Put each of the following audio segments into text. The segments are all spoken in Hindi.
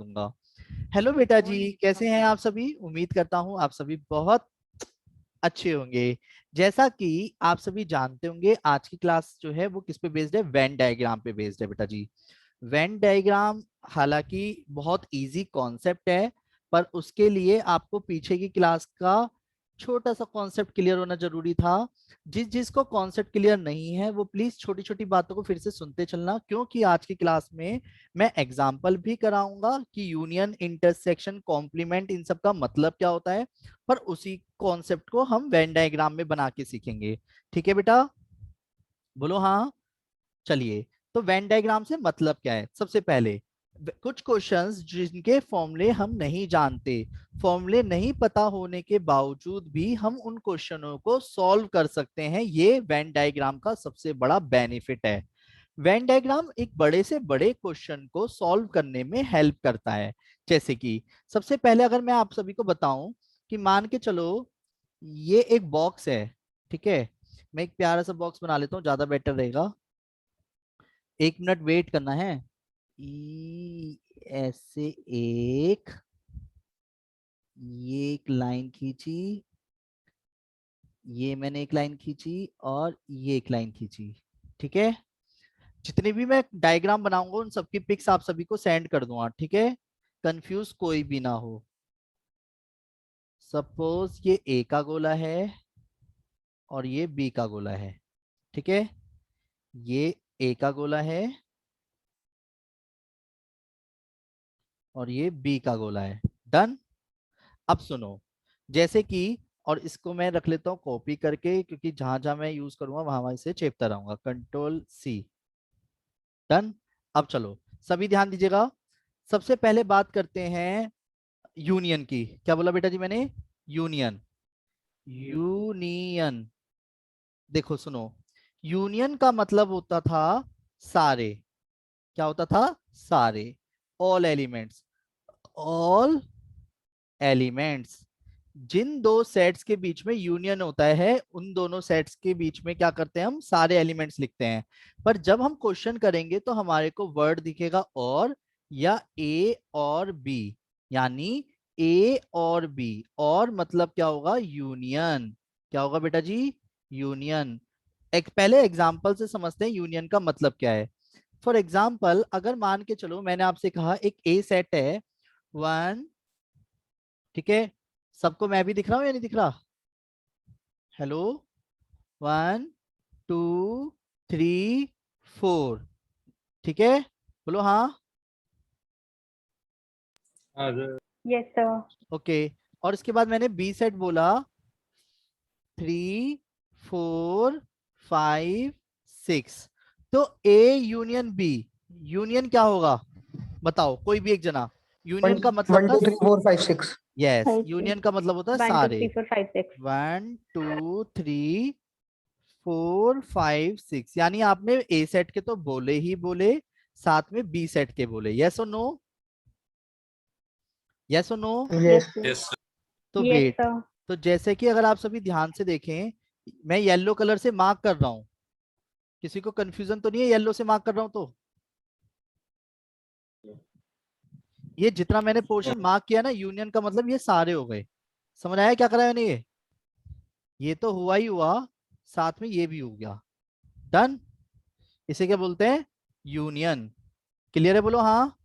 दूंगा। हेलो बेटा जी, कैसे हैं आप सभी? उम्मीद करता हूं आप सभी बहुत अच्छे होंगे। जैसा कि आप सभी जानते होंगे, आज की क्लास जो है वो किस पे बेस्ड है? वेन डायग्राम पे बेस्ड है बेटा जी। वेन डायग्राम हालांकि बहुत इजी कॉन्सेप्ट है, पर उसके लिए आपको पीछे की क्लास का छोटा सा कॉन्सेप्ट क्लियर होना जरूरी था। जिसको कॉन्सेप्ट क्लियर नहीं है वो प्लीज छोटी छोटी बातों को फिर से सुनते चलना, क्योंकि आज की क्लास में मैं एग्जाम्पल भी कराऊंगा कि यूनियन, इंटरसेक्शन, कॉम्प्लीमेंट, इन सब का मतलब क्या होता है। पर उसी कॉन्सेप्ट को हम वेन डायग्राम में बना के सीखेंगे। ठीक है बेटा, बोलो हाँ। चलिए, तो वेन डायग्राम से मतलब क्या है? सबसे पहले कुछ क्वेश्चंस जिनके फॉर्मूले हम नहीं जानते, फॉर्मूले नहीं पता होने के बावजूद भी हम उन क्वेश्चनों को सॉल्व कर सकते हैं। ये वेन डायग्राम का सबसे बड़ा बेनिफिट है। वेन डायग्राम एक बड़े से बड़े क्वेश्चन को सॉल्व करने में हेल्प करता है। जैसे कि सबसे पहले अगर मैं आप सभी को बताऊं कि मान के चलो ये एक बॉक्स है, ठीक है। मैं एक प्यारा सा बॉक्स बना लेता हूँ, ज्यादा बेटर रहेगा। 1 मिनट वेट करना है। ऐसे एक, ये एक लाइन खींची, ये मैंने एक लाइन खींची और ये एक लाइन खींची, ठीक है। जितने भी मैं डायग्राम बनाऊंगा उन सबकी पिक्स आप सभी को सेंड कर दूंगा, ठीक है। कंफ्यूज कोई भी ना हो। सपोज ये ए का गोला है और ये बी का गोला है, ठीक है। ये ए का गोला है और ये बी का गोला है। डन। अब सुनो, जैसे कि, और इसको मैं रख लेता हूँ कॉपी करके, क्योंकि जहां जहां मैं यूज करूंगा वहां वहां इसे चेपता रहूंगा। Ctrl+C। डन। अब चलो सभी ध्यान दीजिएगा। सबसे पहले बात करते हैं यूनियन की। क्या बोला बेटा जी मैंने? यूनियन। यूनियन, देखो सुनो, यूनियन का मतलब होता था सारे। क्या होता था? सारे। All elements. All elements. जिन दो सेट्स के बीच में यूनियन होता है उन दोनों सेट्स के बीच में क्या करते हैं? हम सारे एलिमेंट्स लिखते हैं। पर जब हम क्वेश्चन करेंगे तो हमारे को वर्ड दिखेगा और, या ए और बी, यानी ए और बी। और मतलब क्या होगा? यूनियन। क्या होगा बेटा जी? यूनियन। एक पहले एग्जाम्पल से समझते हैं यूनियन का मतलब क्या है। फॉर एग्जाम्पल, अगर मान के चलो मैंने आपसे कहा एक ए सेट है, 1, ठीक है। सबको मैं भी दिख रहा हूँ या नहीं दिख रहा? हेलो, 1 2 3 4, ठीक है। बोलो हाँ। Yes sir. ओके। और इसके बाद मैंने बी सेट बोला, 3 4 5 6। तो ए यूनियन बी, यूनियन क्या होगा? बताओ कोई भी एक जना। यूनियन का मतलब वन था, two three four five six yes, okay. Union का मतलब होता है 1 2 सारे। 3 4 5 6। 1 2 3 4 5 6, यानी आपने ए सेट के तो बोले ही बोले, साथ में बी सेट के बोले। यस और नो? यस और नो? Yes yes. यस तो यस वेट। सर। तो जैसे कि अगर आप सभी ध्यान से देखें, मैं येलो कलर से मार्क कर रहा हूं। किसी को कंफ्यूजन तो नहीं है येलो से मार्क कर रहा हूं तो? ये जितना मैंने पोर्शन मार्क किया ना, यूनियन का मतलब ये सारे हो गए। समझ आया क्या करा है मैंने? ये तो हुआ ही हुआ, साथ में ये भी हो गया। डन। इसे क्या बोलते हैं? यूनियन। क्लियर है? बोलो हाँ।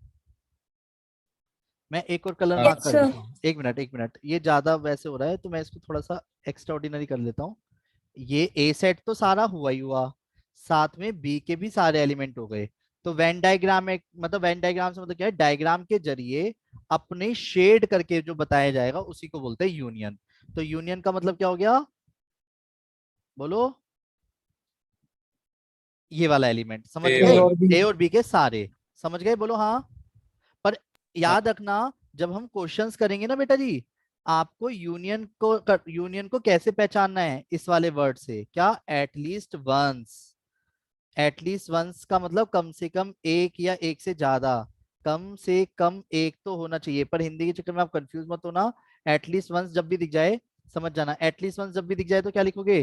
मैं एक और कलर मार्क यस कर सर। देता हूँ। 1 मिनट 1 मिनट, ये ज्यादा वैसे हो रहा है तो मैं इसको थोड़ा सा एक्स्ट्रा ऑर्डिनरी कर लेता हूँ। ये ए सेट तो सारा हुआ ही हुआ, साथ में बी के भी सारे एलिमेंट हो गए। तो वेन डायग्राम में मतलब, वेन डायग्राम से मतलब क्या है? डायग्राम के जरिए अपने शेड करके जो बताया जाएगा उसी को बोलते हैं यूनियन। तो यूनियन का मतलब क्या हो गया? बोलो। ये वाला एलिमेंट समझ ए गए? और और भी। ए और बी के सारे। समझ गए? बोलो हाँ। पर याद रखना, जब हम क्वेश्चंस करेंगे ना बेटा जी, आपको यूनियन को कैसे पहचानना है? इस वाले वर्ड से, क्या? At least once. एटलीस्ट वंस का मतलब कम से कम एक या एक से ज्यादा। कम से कम एक तो होना चाहिए, पर हिंदी के चक्कर में आप कंफ्यूज मत होना। एटलीस्ट वंस जब भी दिख जाए समझ जाना। एटलीस्ट वंस जब भी दिख जाए तो क्या लिखोगे?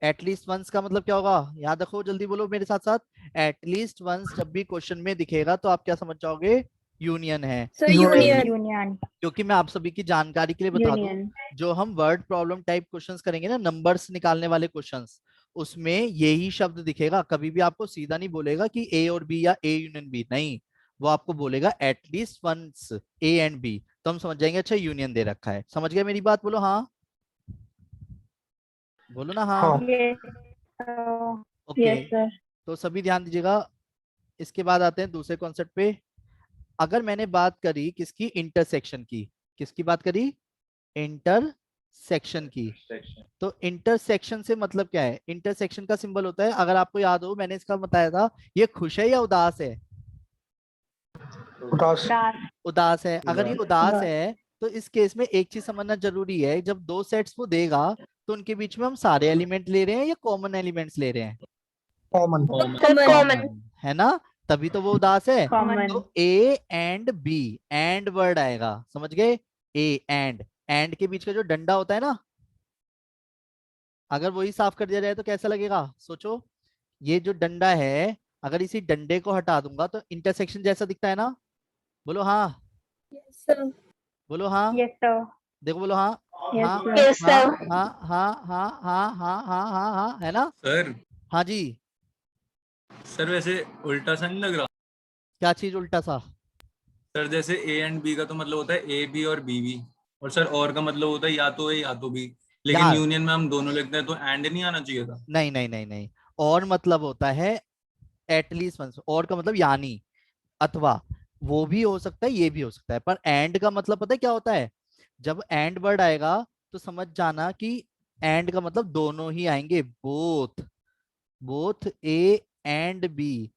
एटलीस्ट वंस का मतलब क्या होगा? याद रखो, जल्दी बोलो मेरे साथ साथ। एटलीस्ट वंस जब भी क्वेश्चन में दिखेगा तो आप क्या समझ जाओगे? यूनियन है। Sir union. यूनियन। क्योंकि मैं आप सभी की जानकारी के लिए बता दूं, यूनियन। जो हम वर्ड प्रॉब्लम टाइप क्वेश्चंस करेंगे ना, नंबर्स निकालने वाले क्वेश्चंस, उसमें यही शब्द दिखेगा। कभी भी आपको सीधा नहीं बोलेगा कि ए और बी या ए यूनियन बी, नहीं, वो आपको बोलेगा at least once A and B, तो हम समझ जाएंगे अच्छा यूनियन दे रखा है। समझ गए मेरी बात? बोलो हाँ, बोलो ना हाँ। Yes sir. Okay, yes sir. तो सभी ध्यान दीजिएगा। इसके बाद आते हैं दूसरे कॉन्सेप्ट पे। अगर मैंने बात करी किसकी, इंटरसेक्शन की, किसकी बात करी, इंटरसेक्शन की, तो इंटरसेक्शन से मतलब क्या है? इंटरसेक्शन का सिंबल होता है, अगर आपको याद हो मैंने इसका बताया था, ये खुश है या उदास है? उदास। दास। उदास है। अगर ये उदास उदास। है तो इस केस में एक चीज समझना जरूरी है, जब दो सेट्स वो देगा तो उनके बीच में हम सारे एलिमेंट ले रहे हैं या कॉमन एलिमेंट्स ले रहे हैं? कॉमन। Sir common. कॉमन है ना, तभी तो वो उदास है। कॉमन। तो A and B, and word आएगा, समझ गए? ए एंड के बीच का जो डंडा होता है ना, अगर वही साफ कर दिया जाए तो कैसा लगेगा? सोचो, ये जो डंडा है, अगर इसी डंडे को हटा दूंगा तो इंटरसेक्शन जैसा दिखता है ना? बोलो हाँ, यस सर। बोलो हाँ, यस सर। देखो बोलो हाँ, यस हाँ सर। यस हाँ सर। हाँ हाँ हाँ हाँ हाँ हाँ हाँ हाँ, है ना? सर हाँ जी। सर वैसे उल्टा सा नहीं लग रहा? क्या चीज उल्टा सा? सर जैसे ए एंड बी का तो मतलब होता है ए बी और बी बी, और सर और का मतलब होता है या तो ए या तो बी, लेकिन यार यूनियन में हम दोनों लिखते हैं तो एंड नहीं आना चाहिए था? नहीं नहीं नहीं नहीं, और मतलब होता है एटलीस्ट वंस, और का मतलब यानी, अथवा, वो भी हो सकता है ये भी हो सकता है, पर एंड का मतलब पता है क्या होता है? जब एंड वर्ड आएगा तो समझ जाना कि एंड का मतलब दोनों ही आएंगे, both, both A and B,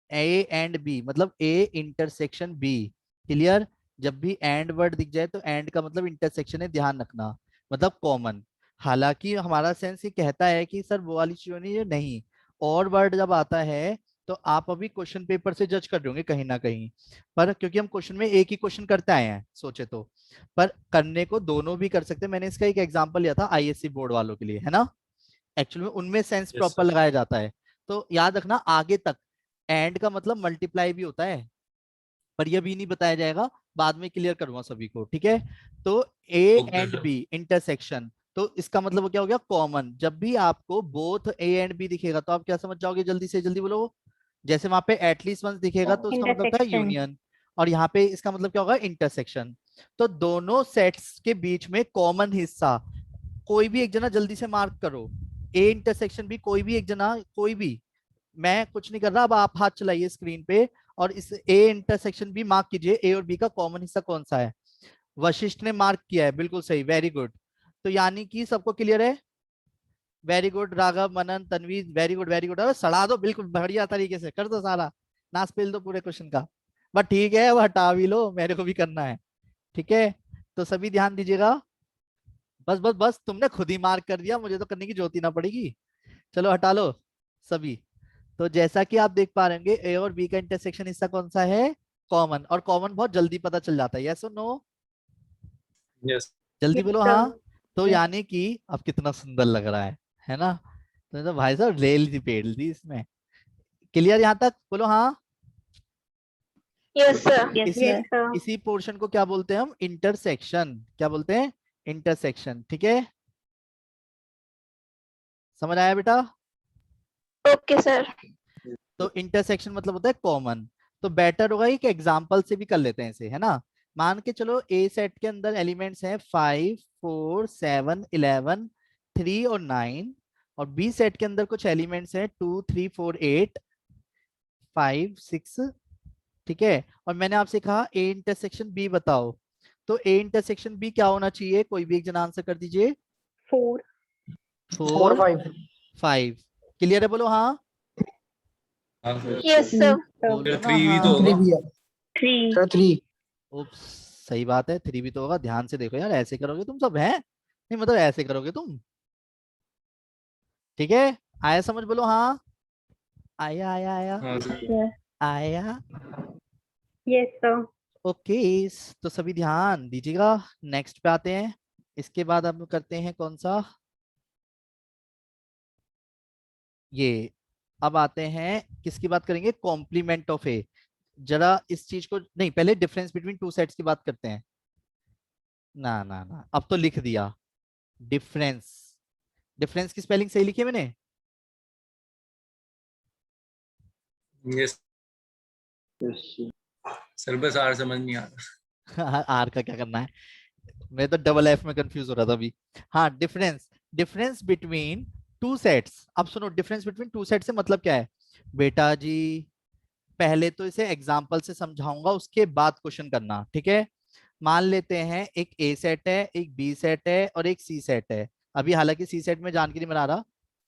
A and B मतलब ए इंटरसेक्शन बी। क्लियर? जब भी एंड वर्ड दिख जाए तो एंड का मतलब इंटरसेक्शन है, ध्यान रखना, मतलब कॉमन। हालांकि हमारा सेंस ये कहता है कि सर वो वाली चीजों नहीं, नहीं, और वर्ड जब आता है तो आप अभी क्वेश्चन पेपर से जज कर रहे होंगे कहीं ना कहीं, पर क्योंकि हम क्वेश्चन में एक ही क्वेश्चन करते आए हैं सोचे तो, पर करने को दोनों भी कर सकते हैं। मैंने इसका एक एग्जांपल लिया था आईएससी बोर्ड वालों के लिए, है ना? एक्चुअली में उनमें सेंस यस प्रॉपर सर। लगाया जाता है। तो याद रखना आगे तक, एंड का मतलब मल्टीप्लाई भी होता है, पर यह भी नहीं बताया जाएगा, बाद में क्लियर करूंगा सभी को, ठीक है? तो A okay and sir. B intersection, तो इसका मतलब वो क्या हो गया, कॉमन। जब भी आपको बोथ ए एंड बी दिखेगा तो आप क्या समझ जाओगे? जल्दी से जल्दी बोलो। जैसे वहां पे एटलीस्ट वन दिखेगा तो उसका मतलब था इंटरसेक्शन। यूनियन, और यहाँ पे इसका मतलब क्या होगा? इंटरसेक्शन। तो दोनों सेट्स के बीच में कॉमन हिस्सा, कोई भी एक जना जल्दी से मार्क करो, ए इंटरसेक्शन भी, कोई भी एक जना, कोई भी, मैं कुछ नहीं कर रहा, अब आप हाथ चलाइए स्क्रीन पे और इस ए इंटरसेक्शन भी मार्क कीजिए, ए और बी का कॉमन हिस्सा कौन सा है? वशिष्ठ ने मार्क किया है, बिल्कुल सही, वेरी गुड। तो यानी कि सबको क्लियर है? Very good Raghav, Manan, Tanveer, very good very good. अरे सड़ा दो बिल्कुल बढ़िया तरीके से कर दो, सारा नाच पेल दो पूरे क्वेश्चन का। बट ठीक है, वो हटा भी लो, मेरे को भी करना है, ठीक है? तो सभी ध्यान दीजिएगा। बस बस बस, तुमने खुद ही मार्क कर दिया, मुझे तो करने की जरूरत ही ना पड़ेगी। चलो हटा लो सभी। तो जैसा कि आप देख पा रहे होंगे, ए और बी का इंटरसेक्शन हिस्सा कौन सा है? कॉमन। और कॉमन बहुत जल्दी पता चल जाता है, यस और नो? यस। जल्दी यस बोलो सर। हाँ। तो यानी कि अब कितना सुंदर लग रहा है ना? तो भाई साहब रेल दी पेड़ दी इसमें। क्लियर यहाँ तक? बोलो हाँ। Yes sir. यस इसी सर। इसी पोर्शन को क्या बोलते हैं हम? इंटरसेक्शन। क्या बोलते हैं? इंटरसेक्शन, ठीक है? समझ आया बेटा? Okay sir. तो इंटरसेक्शन मतलब होता है कॉमन। तो बेटर होगा एक एग्जांपल से भी कर लेते हैं इसे, है ना? मान के चलो ए सेट के अंदर एलिमेंट्स हैं 5 4 7 11 3 और 9, और बी सेट के अंदर कुछ एलिमेंट्स हैं 2 3 4 8 5 6, ठीक है? और मैंने आपसे कहा ए इंटरसेक्शन बी बताओ, तो ए इंटरसेक्शन बी क्या होना चाहिए? कोई भी एक जना आंसर कर दीजिए। 4। 4 4 5। 5। क्लियर है? बोलो हाँ। हाँ सर। Yes sir. बोलो ना 3 भी तो हाँ। 3 होगा। भी है 3। सर 3। उप्स, सही बात है, 3 भी तो होगा। ध्यान से देखो यार, ऐसे करोगे तुम सब हैं, नहीं मतलब ऐसे करोगे तुम, ठीक है? आया समझ? बोलो हाँ। आया आया आया हाँ सर। आया। Yes sir. ओके, तो सभी ध्यान दीजिएगा। नेक्स्ट पे आते हैं। इसके बाद हम करते हैं कौन सा, ये, अब आते हैं किसकी बात करेंगे? कॉम्प्लीमेंट ऑफ ए। जरा इस चीज को नहीं, पहले डिफरेंस बिटवीन टू सेट्स की बात करते हैं। ना ना ना, अब तो लिख दिया डिफरेंस। डिफरेंस की स्पेलिंग सही लिखी है मैंने? ये सर बस आर समझ नहीं आ रहा। आर का क्या करना है, मैं तो डबल एफ में कंफ्यूज हो रहा था अभी। हाँ, difference, difference between two sets. अब सुनो, डिफरेंस बिटवीन टू सेट्स से मतलब क्या है बेटा जी? पहले तो इसे एग्जांपल से समझाऊंगा, उसके बाद क्वेश्चन करना, ठीक है? मान लेते हैं एक ए सेट है, एक बी सेट है और एक सी सेट है। अभी हालांकि सी सेट में जान के नहीं बना रहा,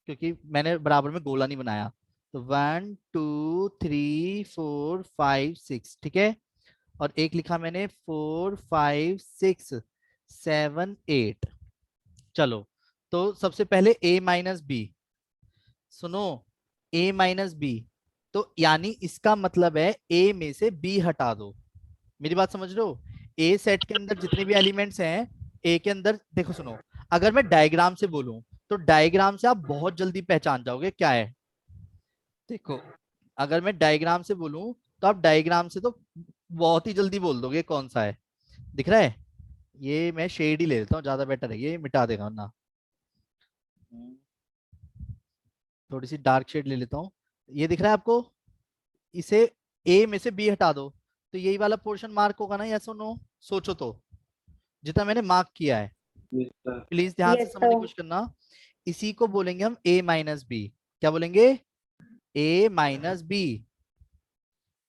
क्योंकि मैंने बराबर में गोला नहीं बनाया। तो 1 2 3 4 5 6, ठीक है? और एक लिखा मैंने 4 5 6 7 8। चलो, तो सबसे पहले a माइनस बी। सुनो, a माइनस बी, तो यानी इसका मतलब है a में से b हटा दो। मेरी बात समझ रहे हो? ए सेट के अंदर जितने भी एलिमेंट्स हैं, ए के अंदर देखो, सुनो, अगर मैं डायग्राम से बोलूं तो डायग्राम से आप बहुत जल्दी पहचान जाओगे क्या है। देखो, अगर मैं डायग्राम से बोलूं तो आप डायग्राम से तो बहुत ही जल्दी बोल दोगे कौन सा है। दिख रहा है? ये मैं शेड ही ले लेता हूँ, ज्यादा बेटर है, ये मिटा देगा ना। थोड़ी सी डार्क शेड ले लेता हूँ। ये दिख रहा है आपको? इसे ए में से बी हटा दो, तो यही वाला पोर्शन मार्क होगा ना, यस और नो? सोचो तो, जितना मैंने मार्क किया है। प्लीज ध्यान से Yes, समझने की sir. कोशिश करना। इसी को बोलेंगे हम a माइनस बी। क्या बोलेंगे? a minus B.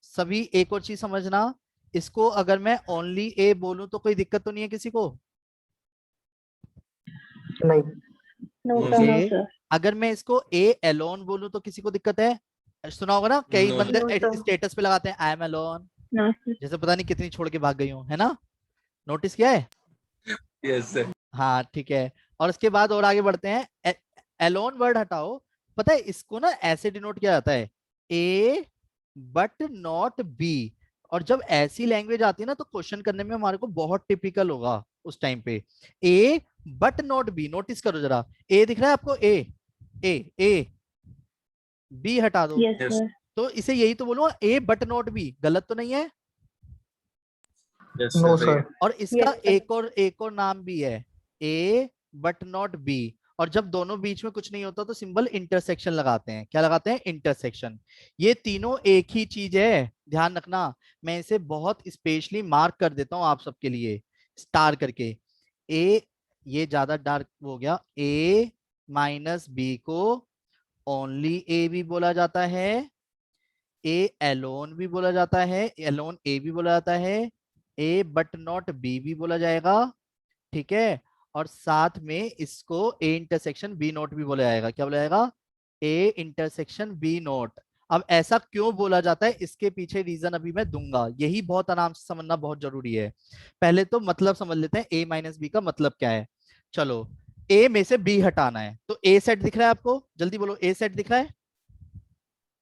सभी एक और चीज समझना, इसको अगर मैं ओनली a बोलूं तो कोई दिक्कत तो नहीं है किसी को? नहीं। No, No, sir. sir. No, ए, sir. अगर मैं इसको a एलोन बोलूं तो किसी को दिक्कत है? सुना होगा ना, कई No, बंदे No, sir. स्टेटस पे लगाते हैं I am alone, No, sir. जैसे पता नहीं कितनी छोड़ के भाग गई हूँ, है ना? नोटिस किया है? yes sir. हाँ, ठीक है। और उसके बाद और आगे बढ़ते हैं। एलोन वर्ड हटाओ। पता है इसको ना ऐसे डिनोट किया जाता है, ए बट नॉट बी। और जब ऐसी लैंग्वेज आती है ना, तो क्वेश्चन करने में हमारे को बहुत टिपिकल होगा उस टाइम पे। ए बट नॉट बी, नोटिस करो जरा, ए दिख रहा है आपको? ए ए ए, बी हटा दो। Yes, Yes. sir. तो इसे यही तो बोलूँ, ए बट नॉट बी, गलत तो नहीं है? Yes no sir. सर। और इसका Yes, sir. एक और नाम भी है, ए बट नॉट बी। और जब दोनों बीच में कुछ नहीं होता तो सिंबल इंटरसेक्शन लगाते हैं। क्या लगाते हैं? इंटरसेक्शन। ये तीनों एक ही चीज है, ध्यान रखना। मैं इसे बहुत स्पेशली मार्क कर देता हूं आप सबके लिए, स्टार करके। ए, ये ज्यादा डार्क हो गया, ए माइनस बी को ओनली ए भी बोला जाता है, ए एलोन भी बोला जाता है, एलोन ए भी बोला जाता है, ए बट नॉट बी भी बोला जाएगा, ठीक है? और साथ में इसको ए इंटरसेक्शन बी नोट भी बोला जाएगा। क्या बोला जाएगा? A intersection B naught. अब ऐसा क्यों बोला जाता है, इसके पीछे रीजन अभी मैं दूंगा, यही बहुत आराम से समझना बहुत जरूरी है। पहले तो मतलब समझ लेते हैं, ए माइनस बी का मतलब क्या है। चलो, ए में से बी हटाना है, तो ए सेट दिख रहा है आपको? जल्दी बोलो, ए सेट दिख रहा है?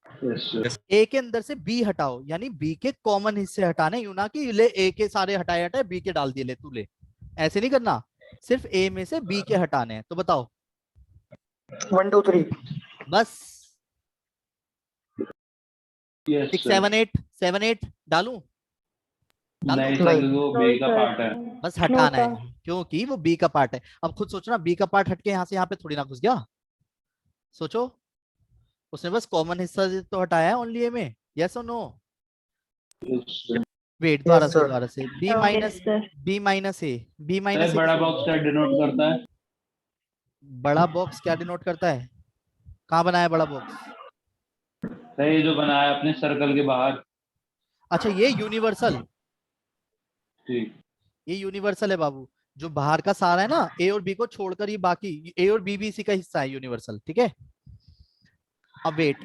Yes. ए के अंदर से बी हटाओ, यानी बी के कॉमन हिस्से हटाने, यूं ना कि ले ए के सारे हटाए हटाए बी के डाल दिए, ले तू ले, ऐसे नहीं करना। सिर्फ ए में से बी के हटाने हैं। तो बताओ, 1 2 3। बस 6 7 8 डालूं? डालूं? नहीं नहीं। सर वो No, बी का sir. पार्ट है। बस No, हटाना sir. है, क्योंकि वो बी का पार्ट है। अब खुद सोचना, बी का पार्ट हटके यहाँ से यहाँ पे थोड़ी ना घुस गया। सोचो, उसने बस कॉमन हिस्सा तो हटाया है ओनली ए में, यस और नो? Wait, Yes, sir. दोबारा से B Yes, minus sir. B minus A, B sir minus A. बड़ा बॉक्स क्या डिनोट करता है? बड़ा बॉक्स क्या डिनोट करता है? कहाँ बनाया बड़ा बॉक्स? सर ये जो बनाया अपने सर्कल के बाहर। अच्छा, ये यूनिवर्सल, ठीक। ये यूनिवर्सल है बाबू। जो बाहर का सारा है ना, ए और बी को छोड़कर, ये बाकी ए और बी भी इसी का हिस्सा है, यूनिवर्सल, ठीक है? अब wait,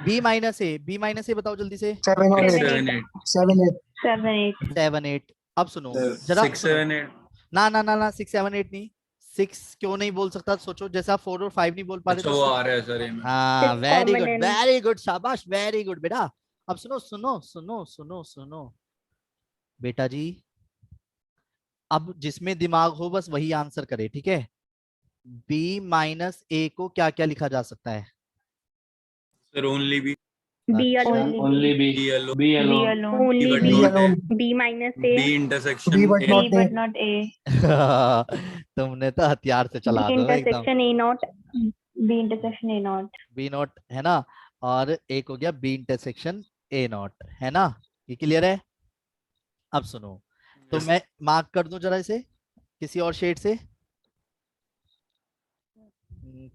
B minus A, B minus ए बताओ जल्दी से। 7 और 6 8। 7 8 7 8। 7 8. 7 8। अब सुनो जरा, 6 7 8 ना ना ना ना, 6 7 8 नहीं। 6 क्यों नहीं बोल सकता? सोचो, जैसे आप 4 और 5 नहीं बोल पा रहे अच्छा तो वो 6। आ रहा है सर ये में। हाँ, Six very common good, and- very good, शाबाश, वेरी गुड बेटा। अब सुनो सुनो सुनो सुनो सुनो बेटा जी, अब जिसमें दिमाग हो बस वही आंसर करे, ठीक है? बी माइनस ए को क्या क्या लिखा जा सकता है? सर ओनली भी। B अच्छा, alone. Only B B alone B B alone alone. Only but B. B not alone. B minus A. B intersection B but B not A. but not A. तुमने तो हथियार से B चला दो एकदम। intersection A naught. B intersection A naught. B naught है ना, और एक हो गया बी इंटरसेक्शन ए नॉट, है ना, ये क्लियर है। अब सुनो, तो मैं मार्क कर दूं जरा इसे किसी और शेड से,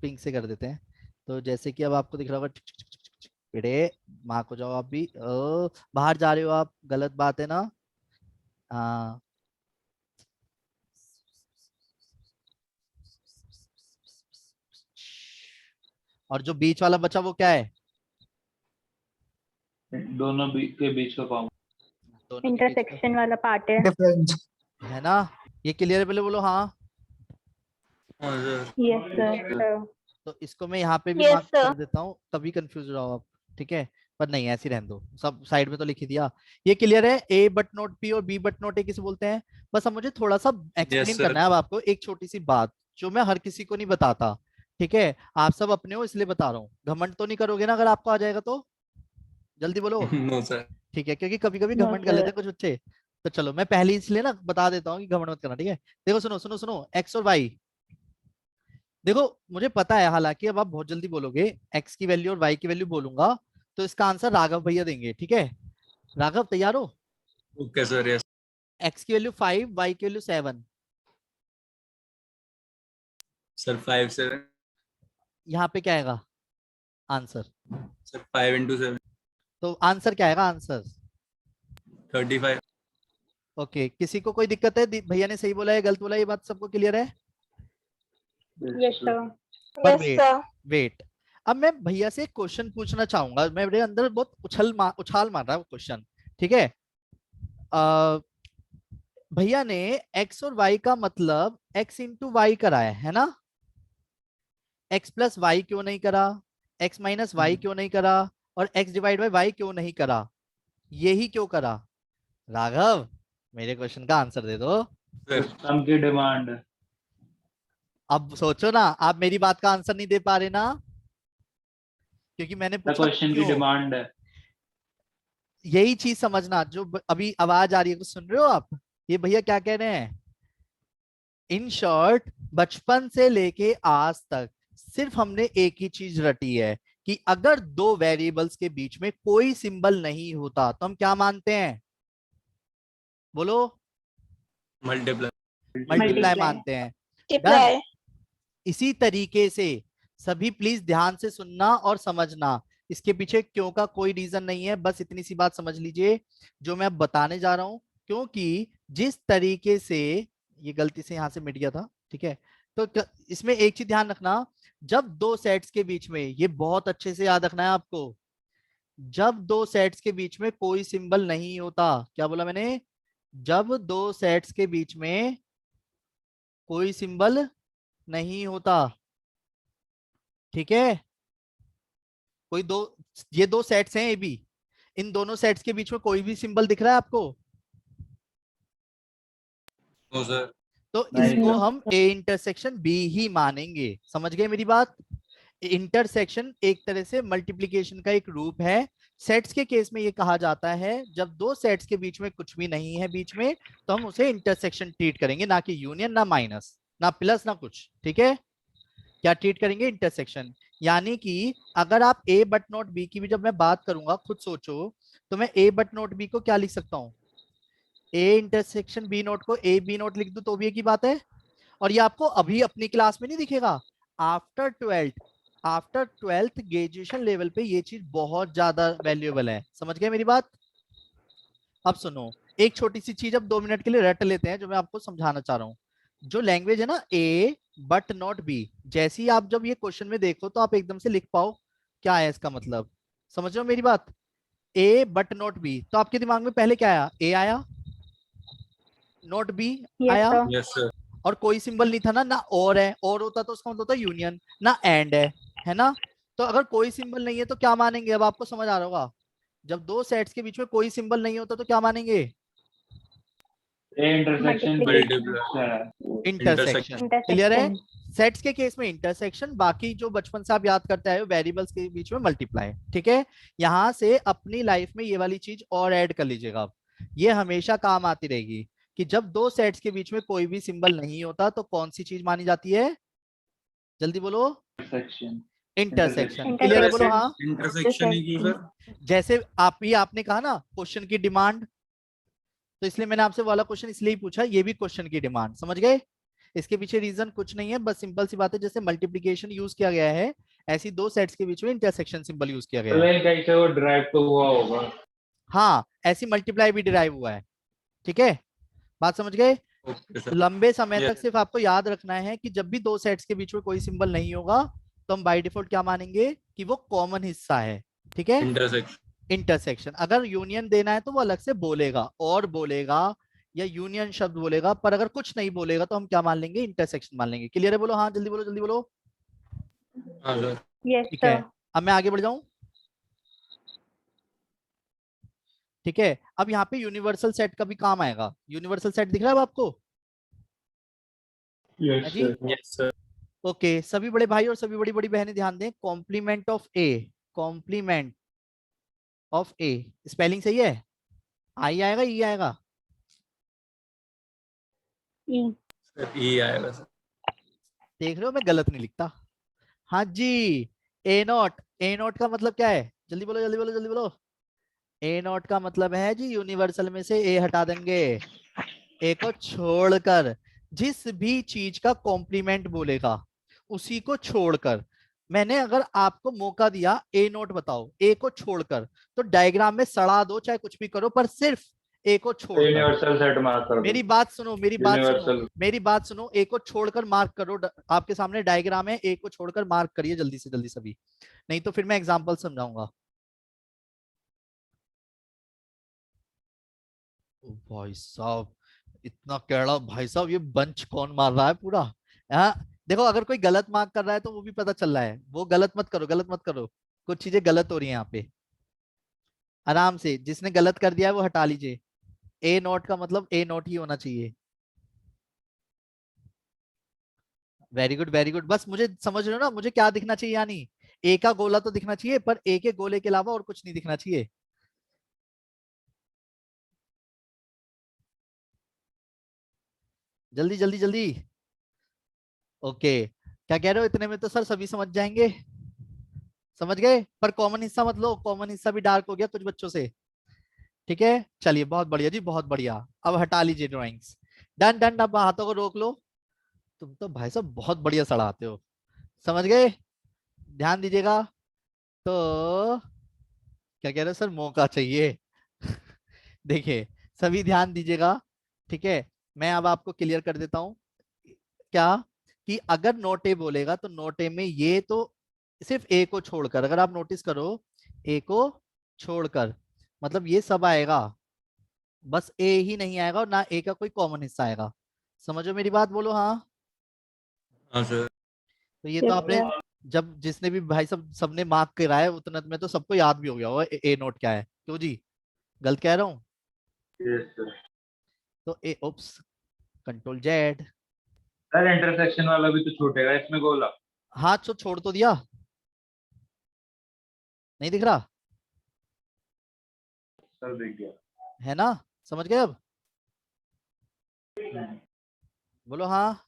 पिंक से कर देते हैं। तो जैसे कि अब आपको दिख रहा होगा, बेटे मार्क हो जाओ आप भी। बाहर जा रहे हो आप, गलत बात है ना। हाँ, और जो बीच वाला बचा वो क्या है? दोनों के बीच का कॉमन। दोनों के बीच Intersection वाला part है. Difference. का, है ना, ये क्लियर है? पहले बोलो हाँ। हाँ सर Yes sir. तो इसको मैं यहाँ पे भी Yes, मार्क sir. कर देता हूँ, तभी कंफ्यूज हो जाओ आप, ठीक है। पर नहीं, ऐसे ही रहने दो, सब साइड में तो लिख ही दिया। ये क्लियर है? ए बट नॉट बी और बी बट नॉट ए किसे बोलते हैं? बस अब मुझे थोड़ा सा एक्सप्लेन sir. करना है अब आपको, एक छोटी सी बात जो मैं हर किसी को नहीं बताता, ठीक है। आप सब अपने हो इसलिए बता रहा हूँ, घमंड तो नहीं करोगे ना अगर आपको आ जाएगा तो? जल्दी बोलो। नो सर ठीक है, क्योंकि कभी कभी No, घमंड कर लेते हैं sir. कुछ बच्चे। तो चलो मैं पहले इसलिए ना बता देता हूँ कि घमंड मत करना, ठीक है। देखो सुनो सुनो सुनो, एक्स और वाई, देखो मुझे पता है, हालांकि अब आप बहुत जल्दी बोलोगे, एक्स की वैल्यू और वाई की वैल्यू बोलूंगा तो इसका आंसर राघव भैया देंगे, ठीक है। राघव तैयार हो? ओके सर यस एक्स की वैल्यू 5, वाई की वैल्यू 7, सर 5 7 यहाँ पे क्या आएगा आंसर? सर 5 into 7 तो आंसर क्या आएगा आंसर? 35 ओके, किसी को कोई दिक्कत है? भैया ने सही बोला है गलत बोला है, ये बात सबको क्लियर है? Yes sir. पर Yes, वेट sir. वेट, अब मैं भैया से क्वेश्चन पूछना चाहूंगा, मेरे अंदर बहुत उछाल मार रहा है वो क्वेश्चन, ठीक है। भैया ने x और y का मतलब x इंटू वाई कराया है ना, x प्लस वाई क्यों नहीं करा, x माइनस वाई क्यों नहीं करा, और x डिवाइड बाई वाई क्यों नहीं करा? यही क्यों करा? राघव मेरे क्वेश्चन का आंसर दे दो। सर सिस्टम की डिमांड। अब सोचो ना, आप मेरी बात का आंसर नहीं दे पा रहे ना, क्योंकि मैंने पूछा क्वेश्चन की क्यों। डिमांड है। यही चीज समझना, जो अभी आवाज आ रही है, कुछ सुन रहे हो आप? ये भैया क्या कह रहे हैं? इन शॉर्ट, बचपन से लेके आज तक सिर्फ हमने एक ही चीज रटी है कि अगर दो वेरिएबल्स के बीच में कोई सिंबल नहीं होता तो हम क्या मानते हैं? बोलो। मल्टीप्लाई मल्टीप्लाई मानते हैं। Multiply. इसी तरीके से सभी प्लीज ध्यान से सुनना और समझना, इसके पीछे क्यों का कोई रीजन नहीं है, बस इतनी सी बात समझ लीजिए जो मैं अब बताने जा रहा हूं। क्योंकि जिस तरीके से, ये गलती से यहां से मिट गया था, ठीक है। तो इसमें एक चीज ध्यान रखना, जब दो सेट्स के बीच में, ये बहुत अच्छे से याद रखना है आपको, जब दो सेट्स के बीच में कोई सिंबल नहीं होता, क्या बोला मैंने? जब दो सेट्स के बीच में कोई सिंबल नहीं होता, ठीक है। कोई दो, ये दो सेट्स हैं ए बी, इन दोनों सेट्स के बीच में कोई भी सिंबल दिख रहा है आपको? नो सर तो नहीं। इसको हम ए इंटरसेक्शन बी ही मानेंगे, समझ गए मेरी बात? इंटरसेक्शन एक तरह से मल्टीप्लिकेशन का एक रूप है। सेट्स के केस में ये कहा जाता है जब दो सेट्स के बीच में कुछ भी नहीं है बीच में, तो हम उसे इंटरसेक्शन ट्रीट करेंगे, ना कि यूनियन, ना माइनस, ना प्लस, ना कुछ, ठीक है। क्या ट्रीट करेंगे? इंटरसेक्शन। यानी कि अगर आप ए बट नॉट बी की भी जब मैं बात करूंगा, खुद सोचो, तो मैं ए बट नॉट बी को क्या लिख सकता हूँ? ए इंटरसेक्शन बी नोट को ए बी नोट लिख दूं तो भी एक ही बात है। और ये आपको अभी अपनी क्लास में नहीं दिखेगा, आफ्टर ट्वेल्थ ग्रेजुएशन लेवल पे ये चीज बहुत ज्यादा वैल्यूएबल है, समझ गए मेरी बात? अब सुनो, एक छोटी सी चीज अब 2 मिनट के लिए रट लेते हैं, जो मैं आपको समझाना चाह रहा हूँ। जो लैंग्वेज है ना ए बट नॉट बी, जैसे ही आप जब ये क्वेश्चन में देखो तो आप एकदम से लिख पाओ क्या है इसका मतलब, समझ रहे हो मेरी बात? ए बट नॉट बी, तो आपके दिमाग में पहले क्या आया? ए आया, नॉट बी Yes आया, sir. यस सर और कोई सिंबल नहीं था ना, ना और है, और होता तो उसका मतलब होता यूनियन, ना एंड है ना। तो अगर कोई सिंबल नहीं है तो क्या मानेंगे? अब आपको समझ आ रहा होगा, जब दो सेट्स के बीच में कोई सिंबल नहीं होता तो क्या मानेंगे? A intersection Multiply. Intersection clear है। Intersection. सेट्स के केस में इंटरसेक्शन, बाकी जो बचपन से आप याद करते आए हो वेरिएबल्स के बीच में मल्टीप्लाई। ठीक है, यहाँ से अपनी लाइफ में ये वाली चीज और ऐड कर लीजिएगा आप, ये हमेशा काम आती रहेगी कि जब दो सेट्स के बीच में कोई भी सिंबल नहीं होता तो कौन सी चीज मानी जाती है, जल्दी बोलो। इंटरसेक्शन इंटरसेक्शन क्लियर है, बोलो हाँ। इंटरसेक्शन ही क्यों सर? जैसे आपने कहा ना क्वेश्चन की डिमांड, तो इसलिए मैंने आपसे वाला क्वेश्चन इसलिए ही पूछा, ये भी क्वेश्चन की डिमांड, समझ गए। इसके पीछे रीजन कुछ नहीं है, बस सिंपल सी बात है, जैसे मल्टीप्लिकेशन यूज किया गया है ऐसी दो सेट्स के बीच में इंटरसेक्शन सिंबल यूज किया गया है। कहीं से वो ड्राइव तो हुआ होगा। हाँ, ऐसी मल्टीप्लाई भी डिराइव हुआ है। ठीक है, बात समझ गए। Okay sir. लंबे समय Yes. तक सिर्फ आपको याद रखना है कि जब भी दो सेट्स के बीच में कोई सिंबल नहीं होगा तो हम बाय डिफॉल्ट क्या मानेंगे कि वो कॉमन हिस्सा है। ठीक है, इंटरसेक्शन। इंटरसेक्शन। अगर यूनियन देना है तो वो अलग से बोलेगा, और बोलेगा या यूनियन शब्द बोलेगा, पर अगर कुछ नहीं बोलेगा तो हम क्या मान लेंगे, इंटरसेक्शन मान लेंगे। क्लियर है, बोलो हाँ, जल्दी बोलो जल्दी बोलो। हाँ सर। Yes, ठीक है, sir. अब मैं आगे बढ़ जाऊं। ठीक है, अब यहाँ पे यूनिवर्सल सेट का भी काम आएगा। यूनिवर्सल सेट दिख रहा है अब आपको? यस जी? सर। Yes sir. ओके, सभी बड़े भाई और सभी बड़ी बड़ी बहनें ध्यान दें। Complement of A, complement of A, spelling सही है? आई आएगा, ई आएगा? E. सर ई आएगा सर। देख रहे हो मैं गलत नहीं लिखता। हाँ जी, ए नॉट। ए नॉट का मतलब क्या है, जल्दी बोलो जल्दी बोलो जल्दी बोलो। ए नॉट का मतलब है जी यूनिवर्सल में से ए हटा देंगे, ए को छोड़कर। जिस भी चीज का कॉम्प्लीमेंट बोलेगा उसी को छोड़कर। मैंने अगर आपको मौका दिया ए नोट बताओ, ए को छोड़कर, तो डायग्राम में सड़ा दो चाहे कुछ भी करो, पर सिर्फ ए को छोड़कर। यूनिवर्सल सेट मार्क कर दो। मेरी बात सुनो, मेरी बात सुनो, यूनिवर्सल। मेरी बात सुनो। ए को छोड़कर मार्क करो, आपके सामने डायग्राम है, ए को छोड़कर मार्क करिए जल्दी से जल्दी सभी, नहीं तो फिर मैं एग्जांपल समझाऊंगा। ओ भाई साहब, इतना कैड़ा भाई साहब, ये बंच कौन मार रहा है पूरा। हाँ देखो, अगर कोई गलत मार्क कर रहा है तो वो भी पता चल रहा है, वो गलत मत करो, गलत मत करो। कुछ चीजें गलत हो रही हैं यहाँ पे, आराम से। जिसने गलत कर दिया है वो हटा लीजिए। ए नोट का मतलब ए नोट ही होना चाहिए। Very good very good. बस मुझे समझ रहे हो ना, मुझे क्या दिखना चाहिए, यानी ए का गोला तो दिखना चाहिए, पर ए के गोले के अलावा और कुछ नहीं दिखना चाहिए। जल्दी जल्दी जल्दी। ओके, क्या कह रहे हो, इतने में तो सर सभी समझ जाएंगे। समझ गए, पर कॉमन हिस्सा मत लो, कॉमन हिस्सा भी डार्क हो गया कुछ बच्चों से। ठीक है, चलिए बहुत बढ़िया जी, बहुत बढ़िया। अब हटा लीजिए ड्राइंग्स। डन डन, अब हाथों को रोक लो। तुम तो भाई साहब बहुत बढ़िया सड़ाते हो, समझ गए। ध्यान दीजिएगा। तो क्या कह रहे हो सर, मौका चाहिए। देखिए सभी ध्यान दीजिएगा। ठीक है, मैं अब आपको क्लियर कर देता हूं क्या, कि अगर नोट ए बोलेगा तो नोट ए में ये तो सिर्फ ए को छोड़कर, अगर आप नोटिस करो, ए को छोड़कर मतलब ये सब आएगा, बस ए ही नहीं आएगा और ना ए का कोई कॉमन हिस्सा आएगा। समझो मेरी बात, बोलो हाँ। हाँ सर। तो ये Yes, तो आपने sir. जब जिसने भी भाई सब सबने मार्क करा है उतना में तो सबको याद भी हो गया होगा ए नोट क्या है। क्यों जी, गलत कह रहा हूँ? Yes sir. तो A oops, control Z. Sir intersection वाला भी तो छूटेगा इसमें गोला। हाथ तो छोड़ तो दिया, नहीं दिख रहा सर दिख गया। है ना, समझ गए अब? बोलो हाँ।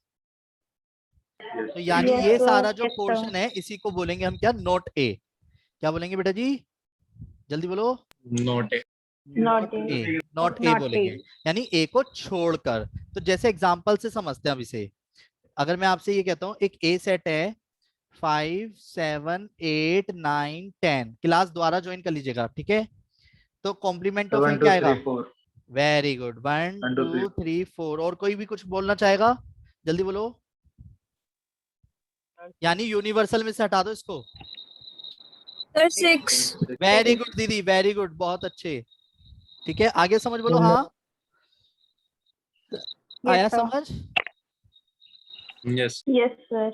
तो यानी Yes, ये sir. सारा जो Yes, sir. पोर्शन है इसी को बोलेंगे हम क्या, नोट ए। क्या बोलेंगे बेटा जी, जल्दी बोलो। Note A. Not A. A, not a Not बोलेंगे, A. यानी ए को छोड़कर। तो जैसे एग्जांपल से समझते हैं अब इसे। अगर मैं आपसे ये कहता हूँ एक ए सेट है 5 7 8 9 10, क्लास द्वारा ज्वाइन कर लीजिएगा। ठीक है, तो कॉम्प्लीमेंट ऑफ 1 ए 2 क्या आएगा? 3 4। Very good, 1 1 2 2 3 4। और कोई भी कुछ बोलना चाहेगा, जल्दी बोलो। यानी यूनिवर्सल में से हटा दो इसको। सर 6। वेरी गुड दीदी, वेरी गुड, बहुत अच्छे। ठीक है, आगे समझ बोलो हाँ। आया Yes, sir. समझ? यस। Yes, sir.